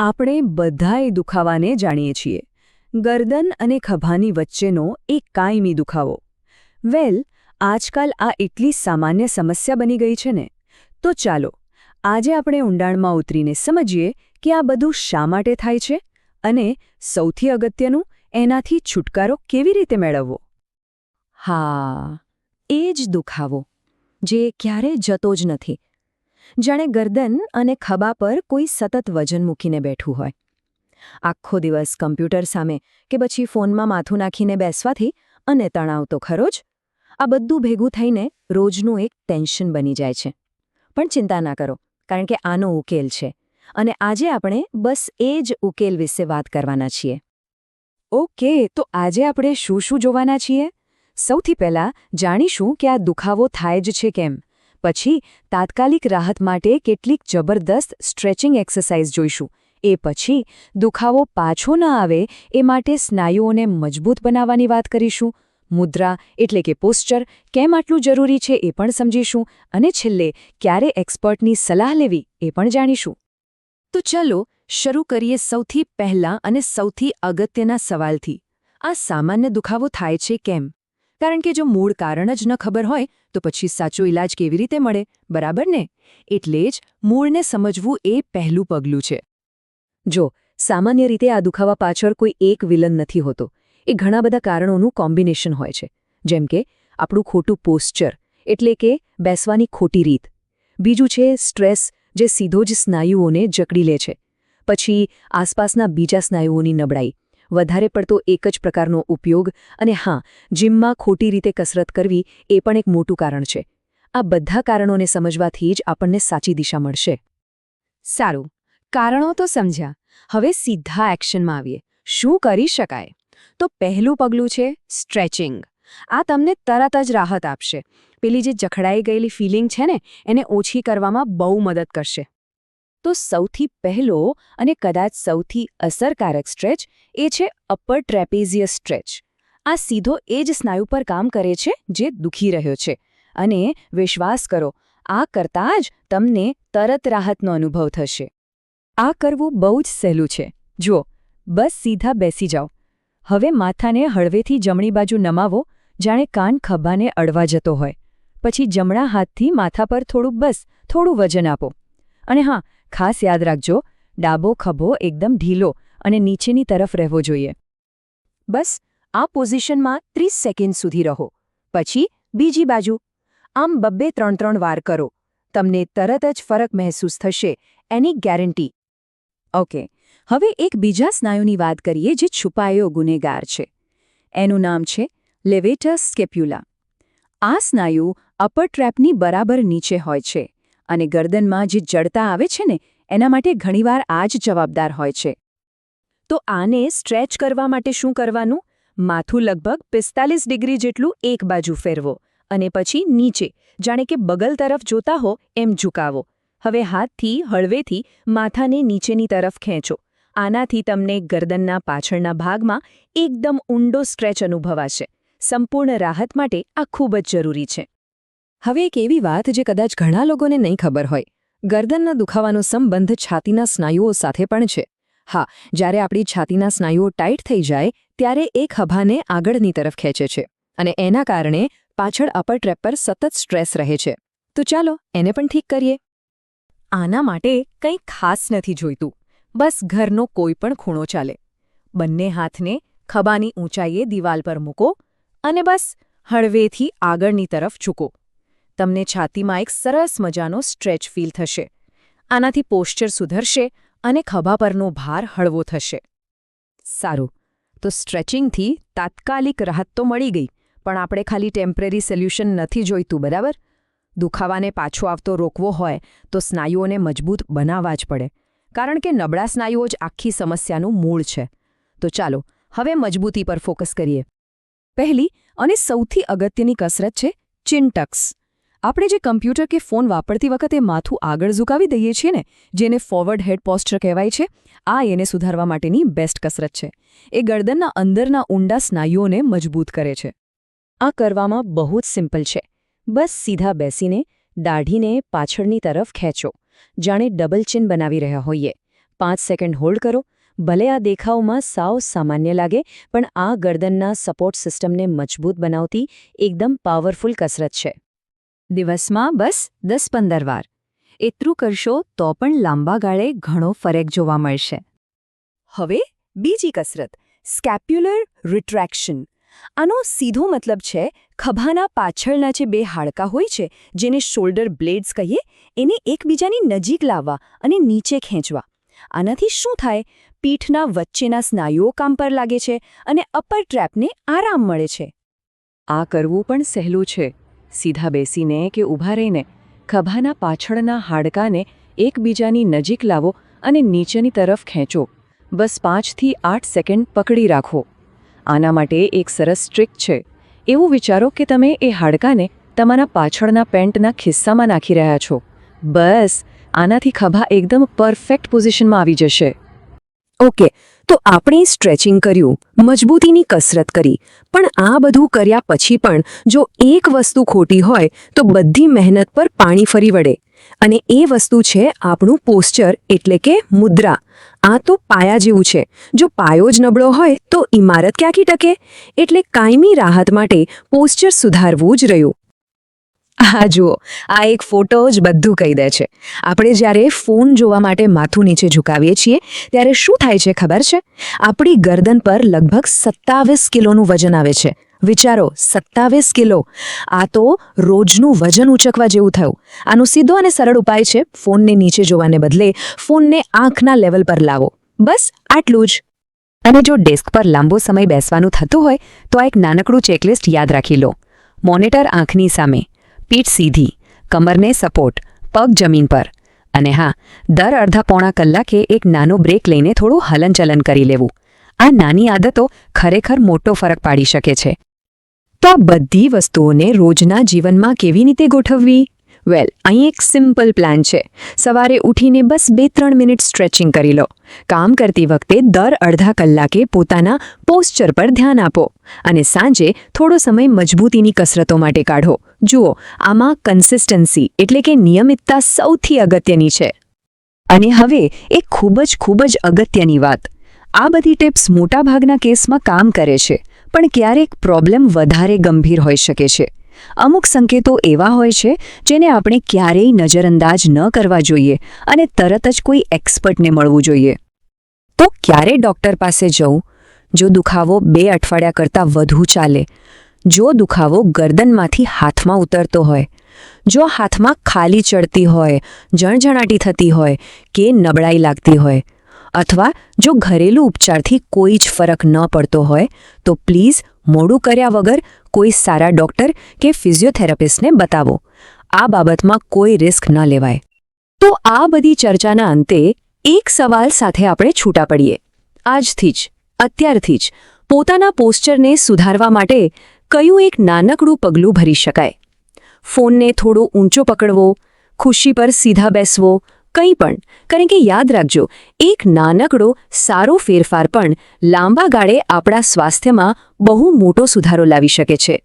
આપણે બધાએ દુખાવાને જાણીએ છીએ. ગરદન અને ખભાની વચ્ચેનો એક કાયમી દુખાવો. આજકાલ આ એટલી સામાન્ય સમસ્યા બની ગઈ છે ને. તો ચાલો આજે આપણે ઊંડાણમાં ઉતરીને સમજીએ કે આ બધું શા માટે થાય છે અને સૌથી અગત્યનું, એનાથી છુટકારો કેવી રીતે મેળવવો. હા, એ જ દુખાવો જે ક્યારેય જતો જ નથી. જાણે ગરદન અને ખભા પર કોઈ સતત વજન મૂકીને બેઠું હોય. આખો દિવસ કમ્પ્યુટર સામે કે પછી ફોનમાં માથું નાખીને બેસવાથી અને તણાવ તો ખરો જ, આ બધું ભેગું થઈને રોજનું એક ટેન્શન બની જાય છે. પણ ચિંતા ના કરો, કારણ કે આનો ઉકેલ છે અને આજે આપણે બસ એ જ ઉકેલ વિશે વાત કરવાના છીએ. ઓકે, તો આજે આપણે શું જોવાના છીએ? સૌથી પહેલાં જાણીશું કે આ દુખાવો થાય જ છે કેમ. પછી તાત્કાલિક રાહત માટે કેટલીક જબરદસ્ત સ્ટ્રેચિંગ એક્સરસાઇઝ જોઈશું. એ પછી દુખાવો પાછો ન આવે એ માટે સ્નાયુઓને મજબૂત બનાવવાની વાત કરીશું. મુદ્રા એટલે કે પોસ્ચર કેમ આટલું જરૂરી છે એ પણ સમજીશું. અને છેલ્લે ક્યારે એક્સપર્ટની સલાહ લેવી એ પણ જાણીશું. તો ચલો શરૂ કરીએ સૌથી પહેલા અને સૌથી અગત્યના સવાલથી. આ સામાન્ય દુખાવો થાય છે કેમ? કારણ કે જો મૂળ કારણ જ ન ખબર હોય તો પછી સાચો ઇલાજ કેવી રીતે મળે, બરાબર ને? એટલે જ મૂળને સમજવું એ પહેલું પગલું છે. જો સામાન્ય રીતે આ દુખાવા પાછળ કોઈ એક વિલન નથી હોતો. એ ઘણા બધા કારણોનું કોમ્બિનેશન હોય છે. જેમ કે આપણું ખોટું પોસ્ચર, એટલે કે બેસવાની ખોટી રીત. બીજું છે સ્ટ્રેસ, જે સીધો જ સ્નાયુઓને જકડી લે છે. પછી આસપાસના બીજા સ્નાયુઓની નબળાઈ, વધારે પડતો એક જ પ્રકારનો ઉપયોગ, અને હા, જીમમાં ખોટી રીતે કસરત કરવી એ પણ એક મોટું કારણ છે. આ બધા કારણોને સમજવાથી જ આપણને સાચી દિશા મળશે. સારું, કારણો તો સમજ્યા. હવે સીધા એક્શનમાં આવીએ. શું કરી શકાય? તો પહેલું પગલું છે સ્ટ્રેચિંગ. આ તમને તરત જ રાહત આપશે. પેલી જે જખડાઈ ગયેલી ફિલિંગ છે ને, એને ઓછી કરવામાં બહુ મદદ કરશે. તો સૌથી પહેલો અને કદાચ સૌથી અસરકારક સ્ટ્રેચ એ છે અપર ટ્રેપેઝિયસ સ્ટ્રેચ. આ સીધો એ જ સ્નાયુ પર કામ કરે છે જે દુખી રહ્યો છે. અને વિશ્વાસ કરો, આ કરતાં જ તમને તરત રાહતનો અનુભવ થશે. આ કરવું બહુ જ સહેલું છે. જુઓ, બસ સીધા બેસી જાઓ. હવે માથાને હળવેથી જમણી બાજુ નમાવો, જાણે કાન ખભાને અડવા જતો હોય. પછી જમણા હાથથી માથા પર થોડું વજન આપો. અને હા, ખાસ યાદ રાખજો, ડાબો ખભો એકદમ ઢીલો અને નીચેની તરફ રહેવો જોઈએ. બસ આ પોઝિશનમાં 30 સેકન્ડ સુધી રહો. પછી બીજી બાજુ. આમ 2-3 વાર કરો. તમને તરત જ ફરક મહેસૂસ થશે, એની ગેરંટી. ઓકે, હવે એક બીજા સ્નાયુની વાત કરીએ જે છુપાયેલો ગુનેગાર છે. એનું નામ છે લેવેટસ સ્કેપ્યુલા. આ સ્નાયુ અપર ટ્રેપની બરાબર નીચે હોય છે અને ગરદનમાં જે જડતા આવે છે ને, એના માટે ઘણીવાર આ જ જવાબદાર હોય છે. તો આને સ્ટ્રેચ કરવા માટે શું કરવાનું? માથું લગભગ 45 ડિગ્રી જેટલું એક બાજુ ફેરવો અને પછી નીચે, જાણે કે બગલ તરફ જોતા હો એમ ઝુકાવો. હવે હાથથી હળવેથી માથાને નીચેની તરફ ખેંચો. આનાથી તમને ગરદનના પાછળના ભાગમાં એકદમ ઊંડો સ્ટ્રેચ અનુભવાશે. સંપૂર્ણ રાહત માટે આ ખૂબ જ જરૂરી છે. હવે એક એવી વાત જે કદાચ ઘણા લોકોને નહીં ખબર હોય. ગરદનના દુખાવાનો સંબંધ છાતીના સ્નાયુઓ સાથે પણ છે. હા, જ્યારે આપણી છાતીના સ્નાયુઓ ટાઈટ થઈ જાય ત્યારે એ ખભાને આગળની તરફ ખેંચે છે અને એના કારણે પાછળ અપર ટ્રેપ પર સતત સ્ટ્રેસ રહે છે. તો ચાલો એને પણ ઠીક કરીએ. આના માટે કંઈ ખાસ નથી જોઈતું. બસ ઘરનો કોઈ પણ ખૂણો ચાલે. બંને હાથને ખભાની ઊંચાઈએ દિવાલ પર મૂકો અને બસ હળવેથી આગળની તરફ ઝૂકો. તમને છાતીમાં એક સરસ મજાનો સ્ટ્રેચ ફીલ થશે. આનાથી પોસ્ચર સુધરશે અને ખભા પરનો ભાર હળવો થશે. સારું, તો સ્ટ્રેચિંગથી તાત્કાલિક રાહત તો મળી ગઈ, પણ આપણે ખાલી ટેમ્પરરી સોલ્યુશન નથી જોઈતું, બરાબર? દુખાવાને પાછો આવતો રોકવો હોય તો સ્નાયુઓને મજબૂત બનાવવા જ પડે, કારણ કે નબળા સ્નાયુઓ જ આખી સમસ્યાનું મૂળ છે. તો ચાલો હવે મજબૂતી પર ફોકસ કરીએ. પહેલી અને સૌથી અગત્યની કસરત છે ચિન ટક્સ. આપણે જે કમ્પ્યુટર કે ફોન વાપરતી વખતે માથું આગળ ઝુકાવી દઈએ છીએ ને, જેને ફોરવર્ડ હેડ પોસ્ચર કહેવાય છે, આ એને સુધારવા માટેની બેસ્ટ કસરત છે. એ ગરદનના અંદરના ઊંડા સ્નાયુઓને મજબૂત કરે છે. આ કરવામાં બહુ જ સિમ્પલ છે. બસ સીધા બેસીને દાઢીને પાછળની તરફ ખેંચો, જાણે ડબલ ચિન બનાવી રહ્યા હોઈએ. 5 સેકન્ડ હોલ્ડ કરો. ભલે આ દેખાવમાં સાવ સામાન્ય લાગે, પણ આ ગરદનના સપોર્ટ સિસ્ટમને મજબૂત બનાવતી એકદમ પાવરફુલ કસરત છે. દિવસમાં બસ 10-15 વાર એટલું કરશો તો પણ લાંબા ગાળે ઘણો ફરક જોવા મળશે. હવે બીજી કસરત, સ્કેપ્યુલર રિટ્રેક્શન. આનો સીધો મતલબ છે ખભાના પાછળના જે 2 હાડકાં હોય છે, જેને શોલ્ડર બ્લેડ્સ કહીએ, એને એકબીજાની નજીક લાવવા અને નીચે ખેંચવા. આનાથી શું થાય? પીઠના વચ્ચેના સ્નાયુઓ કામ પર લાગે છે અને અપર ટ્રેપને આરામ મળે છે. આ કરવું પણ સહેલું છે. સીધા બેસીને કે ઊભા રહીને ખભાના પાછળના હાડકાને એકબીજાની નજીક લાવો અને નીચેની તરફ ખેંચો. બસ 5 થી 8 સેકન્ડ પકડી રાખો. આના માટે એક સરસ ટ્રીક છે. એવું વિચારો કે તમે એ હાડકાને તમારા પાછળના પેન્ટના ખિસ્સામાં નાખી રહ્યા છો. બસ આનાથી ખભા એકદમ પરફેક્ટ પોઝિશનમાં આવી જશે. ઓકે, તો આપણે સ્ટ્રેચિંગ કર્યું, મજબૂતીની કસરત કરી, પણ આ બધું કર્યા પછી પણ જો એક વસ્તુ ખોટી હોય તો બધી મહેનત પર પાણી ફરી વળે. અને એ વસ્તુ છે આપણું પોસ્ચર, એટલે કે મુદ્રા. આ તો પાયા જેવું છે. જો પાયો જ નબળો હોય તો ઇમારત ક્યાંથી ટકે? એટલે કાયમી રાહત માટે પોસ્ચર સુધારવું જ રહ્યું. હા જુઓ, આ એક ફોટો જ બધું કહી દે છે. આપણે જ્યારે ફોન જોવા માટે માથું નીચે ઝુકાવીએ છીએ ત્યારે શું થાય છે ખબર છે? આપણી ગરદન પર લગભગ 27 કિલોનું વજન આવે છે. વિચારો, 27 કિલો! આ તો રોજનું વજન ઉચકવા જેવું થયું. આનો સીધો અને સરળ ઉપાય છે ફોનને નીચે જોવાને બદલે ફોનને આંખના લેવલ પર લાવો. બસ આટલું જ. અને જો ડેસ્ક પર લાંબો સમય બેસવાનું થતું હોય તો આ એક નાનકડું ચેકલિસ્ટ યાદ રાખી લો. મોનિટર આંખની સામે, પીઠ સીધી, કમરને સપોર્ટ, પગ જમીન પર. અને હા, દર અડધા-પોણા કલાકે એક નાનો બ્રેક લઈને થોડું હલનચલન કરી લેવું. આ નાની આદતો ખરેખર મોટો ફરક પાડી શકે છે. તો આ બધી વસ્તુઓને રોજના જીવનમાં કેવી રીતે ગોઠવવી? વેલ, અહીં એક સિમ્પલ પ્લાન છે. સવારે ઉઠીને બસ 2-3 મિનિટ સ્ટ્રેચિંગ કરી લો. કામ કરતી વખતે દર અડધા કલાકે પોતાના પોસ્ચર પર ધ્યાન આપો. અને સાંજે થોડો સમય મજબૂતીની કસરતો માટે કાઢો. જુઓ, આમાં કન્સિસ્ટન્સી એટલે કે નિયમિતતા સૌથી અગત્યની છે. અને હવે એક ખૂબ જ અગત્યની વાત. આ બધી ટિપ્સ મોટાભાગના કેસમાં કામ કરે છે, પણ ક્યારેક પ્રોબ્લેમ વધારે ગંભીર હોઈ શકે છે. અમુક સંકેતો એવા હોય છે જેને આપણે ક્યારેય નજરઅંદાજ ન કરવા જોઈએ અને તરત જ કોઈ એક્સપર્ટને મળવું જોઈએ. તો ક્યારે ડૉક્ટર પાસે જવું? જો દુખાવો 2 અઠવાડિયા કરતાં વધુ ચાલે, જો દુખાવો ગરદનમાંથી હાથમાં ઉતરતો હોય, જો હાથમાં ખાલી ચડતી હોય, જણજણાટી થતી હોય કે નબળાઈ લાગતી હોય, અથવા જો ઘરેલું ઉપચારથી કોઈ જ ફરક ન પડતો હોય, તો પ્લીઝ મોડું કર્યા વગર કોઈ સારા ડૉક્ટર કે ફિઝિયોથેરાપિસ્ટને બતાવો. આ બાબતમાં કોઈ રિસ્ક ન લેવાય. તો આ બધી ચર્ચાના અંતે એક સવાલ સાથે આપણે છૂટા પડીએ. આજથી જ, અત્યારથી જ પોતાના પોસ્ચરને સુધારવા માટે કયું એક નાનકડું પગલું ભરી શકાય? ફોનને થોડો ઊંચો પકડવો, ખુરશી પર સીધા બેસવો, કંઈ પણ. કારણ કે યાદ રાખજો, એક નાનકડો સારો ફેરફાર પણ લાંબા ગાળે આપણા સ્વાસ્થ્યમાં બહુ મોટો સુધારો લાવી શકે છે.